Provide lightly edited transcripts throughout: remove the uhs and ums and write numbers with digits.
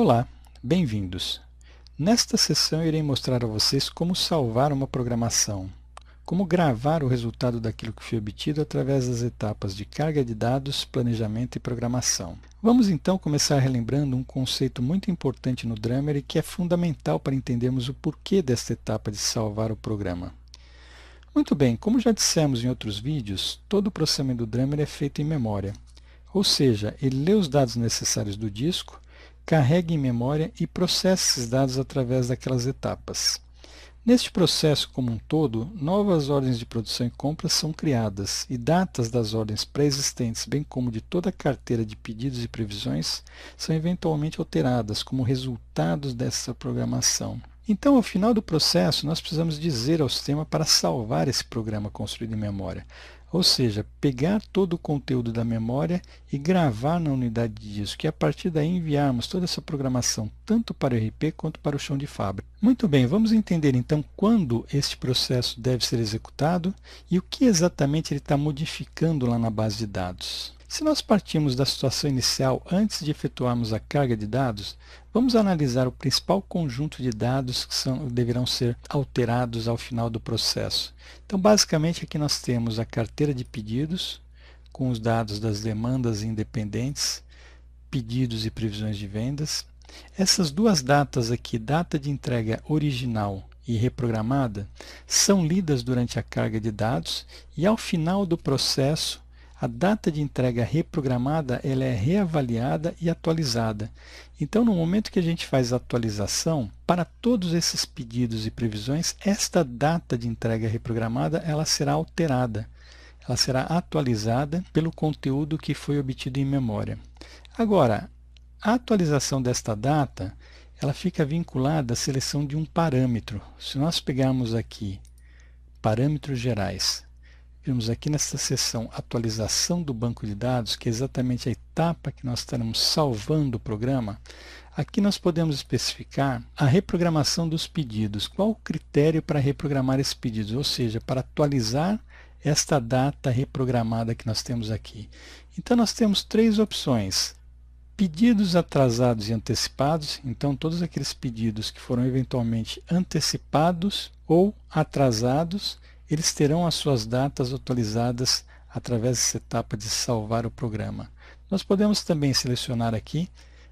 Olá, bem-vindos! Nesta sessão eu irei mostrar a vocês como salvar uma programação, como gravar o resultado daquilo que foi obtido através das etapas de carga de dados, planejamento e programação. Vamos então começar relembrando um conceito muito importante no Drummer e que é fundamental para entendermos o porquê desta etapa de salvar o programa. Muito bem, como já dissemos em outros vídeos, todo o processamento do Drummer é feito em memória, ou seja, ele lê os dados necessários do disco, carrega em memória e processa esses dados através daquelas etapas. Neste processo como um todo, novas ordens de produção e compra são criadas e datas das ordens pré-existentes, bem como de toda a carteira de pedidos e previsões, são eventualmente alteradas como resultados dessa programação. Então, ao final do processo, nós precisamos dizer ao sistema para salvar esse programa construído em memória. Ou seja, pegar todo o conteúdo da memória e gravar na unidade de disco, e a partir daí enviarmos toda essa programação tanto para o RP quanto para o chão de fábrica. Muito bem, vamos entender então quando este processo deve ser executado e o que exatamente ele está modificando lá na base de dados. Se nós partirmos da situação inicial antes de efetuarmos a carga de dados, vamos analisar o principal conjunto de dados que deverão ser alterados ao final do processo. Então, basicamente, aqui nós temos a carteira de pedidos, com os dados das demandas independentes, pedidos e previsões de vendas. Essas duas datas aqui, data de entrega original e reprogramada, são lidas durante a carga de dados e ao final do processo, a data de entrega reprogramada ela é reavaliada e atualizada. Então, no momento que a gente faz a atualização, para todos esses pedidos e previsões, esta data de entrega reprogramada ela será alterada. Ela será atualizada pelo conteúdo que foi obtido em memória. Agora, a atualização desta data ela fica vinculada à seleção de um parâmetro. Se nós pegarmos aqui parâmetros gerais, vimos aqui nesta seção atualização do banco de dados, que é exatamente a etapa que nós estaremos salvando o programa. Aqui nós podemos especificar a reprogramação dos pedidos. Qual o critério para reprogramar esses pedidos? Ou seja, para atualizar esta data reprogramada que nós temos aqui. Então nós temos três opções. Pedidos atrasados e antecipados. Então todos aqueles pedidos que foram eventualmente antecipados ou atrasados, eles terão as suas datas atualizadas através dessa etapa de salvar o programa. Nós podemos também selecionar aqui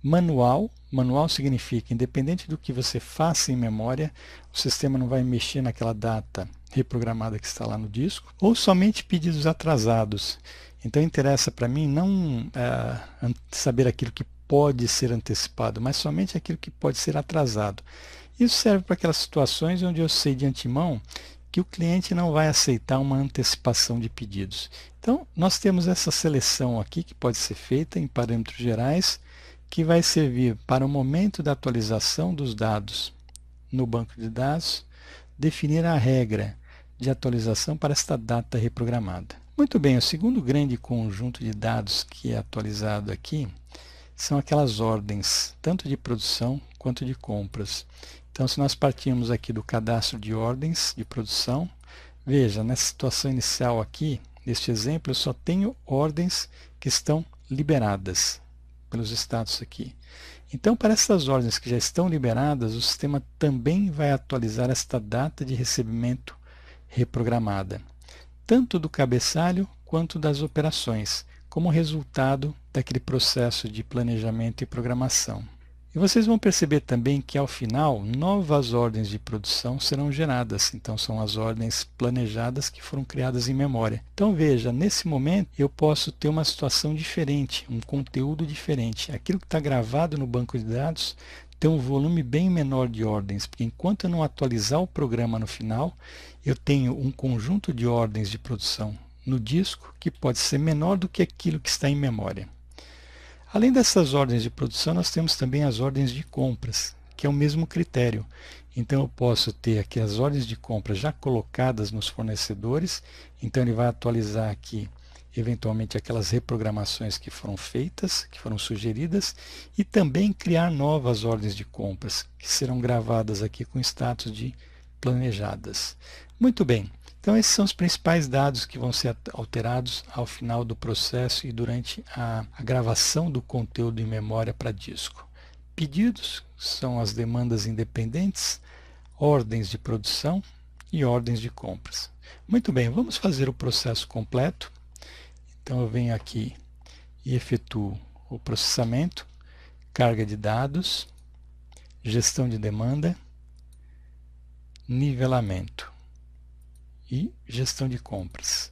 manual. Manual significa, independente do que você faça em memória, o sistema não vai mexer naquela data reprogramada que está lá no disco, ou somente pedidos atrasados. Então interessa para mim não saber aquilo que pode ser antecipado, mas somente aquilo que pode ser atrasado. Isso serve para aquelas situações onde eu sei de antemão que o cliente não vai aceitar uma antecipação de pedidos. Então, nós temos essa seleção aqui que pode ser feita em parâmetros gerais, que vai servir para o momento da atualização dos dados no banco de dados, definir a regra de atualização para esta data reprogramada. Muito bem, o segundo grande conjunto de dados que é atualizado aqui são aquelas ordens, tanto de produção quanto de compras. Então, se nós partirmos aqui do cadastro de ordens de produção, veja, nessa situação inicial aqui, neste exemplo, eu só tenho ordens que estão liberadas pelos status aqui. Então, para essas ordens que já estão liberadas, o sistema também vai atualizar esta data de recebimento reprogramada, tanto do cabeçalho quanto das operações, como resultado daquele processo de planejamento e programação. E vocês vão perceber também que ao final novas ordens de produção serão geradas, então são as ordens planejadas que foram criadas em memória. Então veja, nesse momento eu posso ter uma situação diferente, um conteúdo diferente. Aquilo que está gravado no banco de dados tem um volume bem menor de ordens, porque enquanto eu não atualizar o programa no final, eu tenho um conjunto de ordens de produção no disco que pode ser menor do que aquilo que está em memória. Além dessas ordens de produção, nós temos também as ordens de compras, que é o mesmo critério. Então eu posso ter aqui as ordens de compra já colocadas nos fornecedores, então ele vai atualizar aqui eventualmente aquelas reprogramações que foram feitas, que foram sugeridas, e também criar novas ordens de compras, que serão gravadas aqui com status de planejadas. Muito bem. Então esses são os principais dados que vão ser alterados ao final do processo e durante a gravação do conteúdo em memória para disco. pedidos, são as demandas independentes, ordens de produção e ordens de compras. Muito bem, vamos fazer o processo completo. Então eu venho aqui e efetuo o processamento, carga de dados, gestão de demanda, nivelamento e gestão de compras.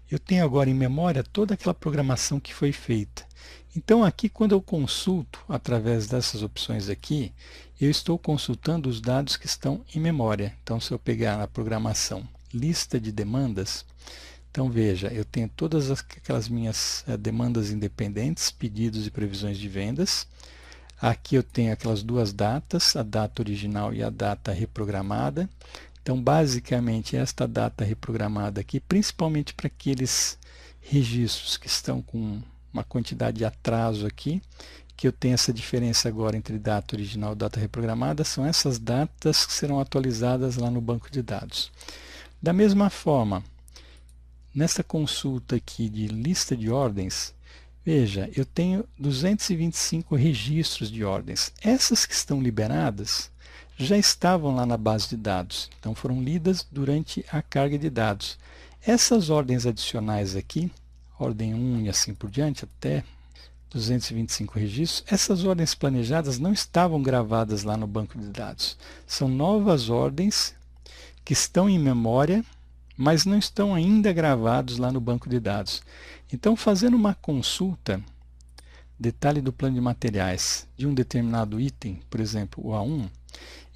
Eu tenho agora em memória toda aquela programação que foi feita. Então aqui, quando eu consulto através dessas opções aqui, eu estou consultando os dados que estão em memória. Então se eu pegar na programação lista de demandas, então veja, eu tenho todas aquelas minhas demandas independentes, pedidos e previsões de vendas. Aqui eu tenho aquelas duas datas, a data original e a data reprogramada. Então, basicamente, esta data reprogramada aqui, principalmente para aqueles registros que estão com uma quantidade de atraso aqui, que eu tenho essa diferença agora entre data original e data reprogramada, são essas datas que serão atualizadas lá no banco de dados. Da mesma forma, nessa consulta aqui de lista de ordens, veja, eu tenho 225 registros de ordens. Essas que estão liberadas já estavam lá na base de dados, então foram lidas durante a carga de dados. Essas ordens adicionais aqui, ordem 1 e assim por diante, até 225 registros, essas ordens planejadas não estavam gravadas lá no banco de dados. São novas ordens que estão em memória, mas não estão ainda gravados lá no banco de dados. Então, fazendo uma consulta, detalhe do plano de materiais, de um determinado item, por exemplo, o A1,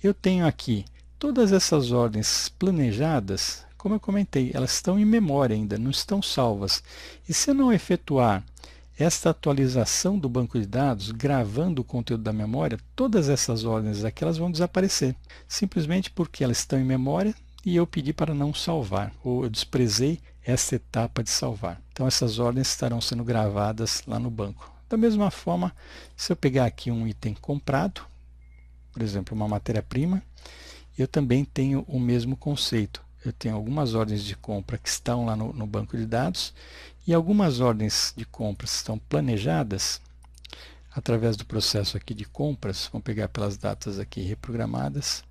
eu tenho aqui todas essas ordens planejadas, como eu comentei, elas estão em memória ainda, não estão salvas. E se eu não efetuar esta atualização do banco de dados, gravando o conteúdo da memória, todas essas ordens aqui elas vão desaparecer, simplesmente porque elas estão em memória e eu pedi para não salvar, ou eu desprezei essa etapa de salvar. Então essas ordens estarão sendo gravadas lá no banco. Da mesma forma, se eu pegar aqui um item comprado, por exemplo, uma matéria-prima, eu também tenho o mesmo conceito. Eu tenho algumas ordens de compra que estão lá no banco de dados e algumas ordens de compras que estão planejadas através do processo aqui de compras. Vamos pegar pelas datas aqui reprogramadas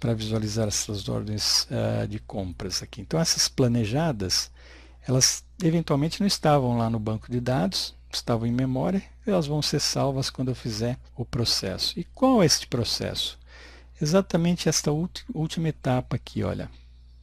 para visualizar essas ordens de compras aqui. Então essas planejadas, elas eventualmente não estavam lá no banco de dados, estavam em memória, elas vão ser salvas quando eu fizer o processo. E qual é este processo? Exatamente esta última etapa aqui, olha,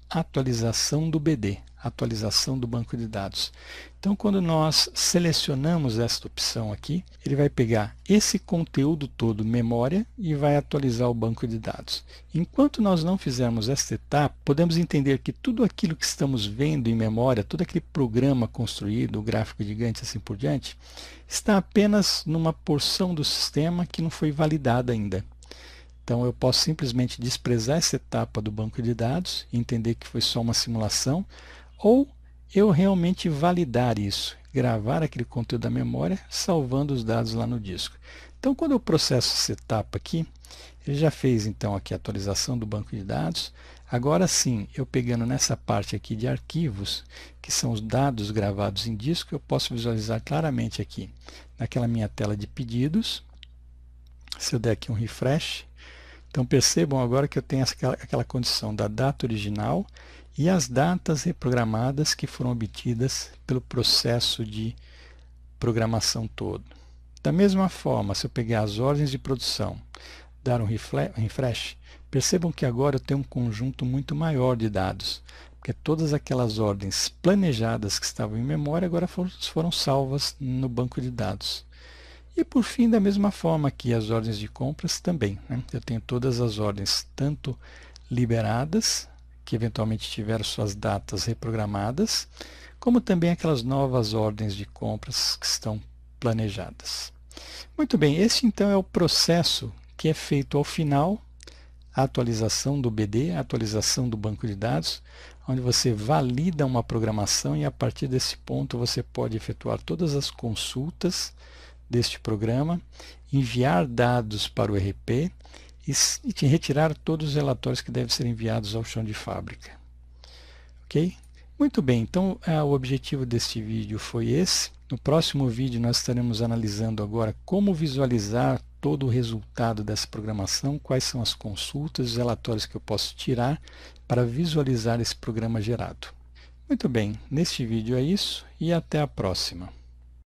atualização do BD, atualização do banco de dados. Então, quando nós selecionamos esta opção aqui, ele vai pegar esse conteúdo todo, memória, e vai atualizar o banco de dados. Enquanto nós não fizermos esta etapa, podemos entender que tudo aquilo que estamos vendo em memória, todo aquele programa construído, o gráfico gigante, assim por diante, está apenas numa porção do sistema que não foi validada ainda. Então eu posso simplesmente desprezar essa etapa do banco de dados, entender que foi só uma simulação, ou eu realmente validar isso, gravar aquele conteúdo da memória, salvando os dados lá no disco. Então quando eu processo essa etapa aqui, ele já fez então aqui a atualização do banco de dados. Agora sim, eu pegando nessa parte aqui de arquivos, que são os dados gravados em disco, eu posso visualizar claramente aqui naquela minha tela de pedidos. Se eu der aqui um refresh, então percebam agora que eu tenho aquela condição da data original e as datas reprogramadas que foram obtidas pelo processo de programação todo. Da mesma forma, se eu pegar as ordens de produção, dar um refresh, percebam que agora eu tenho um conjunto muito maior de dados, porque todas aquelas ordens planejadas que estavam em memória agora foram salvas no banco de dados. E por fim, da mesma forma aqui, as ordens de compras também, né? Eu tenho todas as ordens, tanto liberadas, que eventualmente tiveram suas datas reprogramadas, como também aquelas novas ordens de compras que estão planejadas. Muito bem, esse então é o processo que é feito ao final, a atualização do BD, a atualização do banco de dados, onde você valida uma programação e a partir desse ponto você pode efetuar todas as consultas deste programa, enviar dados para o ERP e retirar todos os relatórios que devem ser enviados ao chão de fábrica. Ok? Muito bem, então o objetivo deste vídeo foi esse. No próximo vídeo nós estaremos analisando agora como visualizar todo o resultado dessa programação, quais são as consultas, os relatórios que eu posso tirar para visualizar esse programa gerado. Muito bem, neste vídeo é isso e até a próxima.